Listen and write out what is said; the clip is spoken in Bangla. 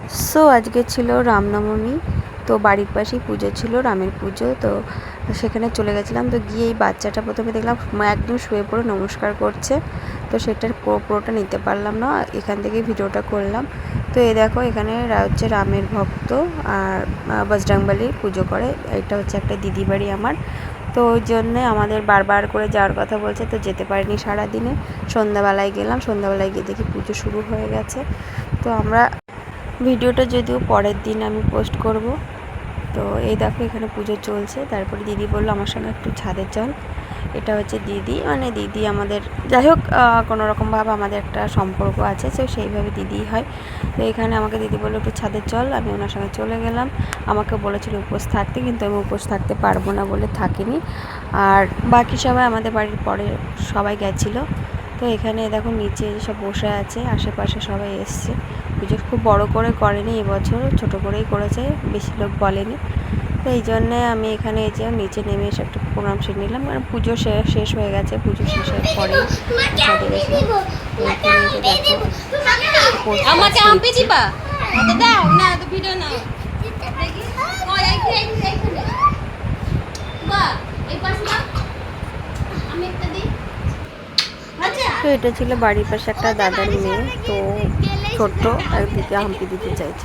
সো আজকে ছিল রামনবমী, তো বাড়ির পাশেই পুজো ছিল, রামের পুজো। তো সেখানে চলে গেছিলাম। তো গিয়ে এই বাচ্চাটা প্রথমে দেখলাম একদম শুয়ে পড়ে নমস্কার করছে। তো সেটার পুরোটা নিতে পারলাম না, এখান থেকে ভিডিওটা করলাম। তো এই দেখো এখানে হচ্ছে রামের ভক্ত আর বজরংবলির পুজো করে। এটা হচ্ছে একটা দিদি বাড়ি আমার। তো ওই জন্যে আমাদের বারবার করে যাওয়ার কথা বলছে, তো যেতে পারিনি সারাদিনে। সন্ধ্যাবেলায় গেলাম, সন্ধ্যাবেলায় গিয়ে দেখি পুজো শুরু হয়ে গেছে। তো আমরা ভিডিওটা যদিও পরের দিন আমি পোস্ট করব। তো এই দেখো এখানে পুজো চলছে। তারপরে দিদি বললো আমার সঙ্গে একটু ছাদে চল। এটা হচ্ছে দিদি, মানে দিদি আমাদের, যাই হোক কোনো রকমভাবে আমাদের একটা সম্পর্ক আছে, তো সেইভাবে দিদিই হয়। তো এখানে আমাকে দিদি বললো একটু ছাদে চল, আমি ওনার সঙ্গে চলে গেলাম। আমাকে বলেছিল উপোস থাকতে, কিন্তু আমি উপোস থাকতে পারবো না বলে থাকিনি। আর বাকি সবাই আমাদের বাড়ির পরে সবাই গেছিলো। তো এখানে দেখো নিচে সব বসে আছে, আশেপাশে সবাই এসছে। পুজো খুব বড় করে করেনি এবছর, ছোট করেই করেছে, বেশি লোক বলেনি। তো এই জন্যে আমি এখানে এই যে নিচে নেমে এসে একটু প্রণাম সেরে নিলাম, কারণ পুজো শেষ হয়ে গেছে। পুজো শেষের পরেই ছাদে গেছিলাম। তো এখানে এসে দেখো আমাকে আম্পি দিবা হাতে দাও না, তো ভিডিও নাও। ওই এইখানে বা এই পাশে দাও, আমি একটা দিই। তো এটা ছিল বাড়ির পাশে একটা দাদার মেয়ে, তো ছোট্ট একদিকে হাম্পি দিতে চাইছে।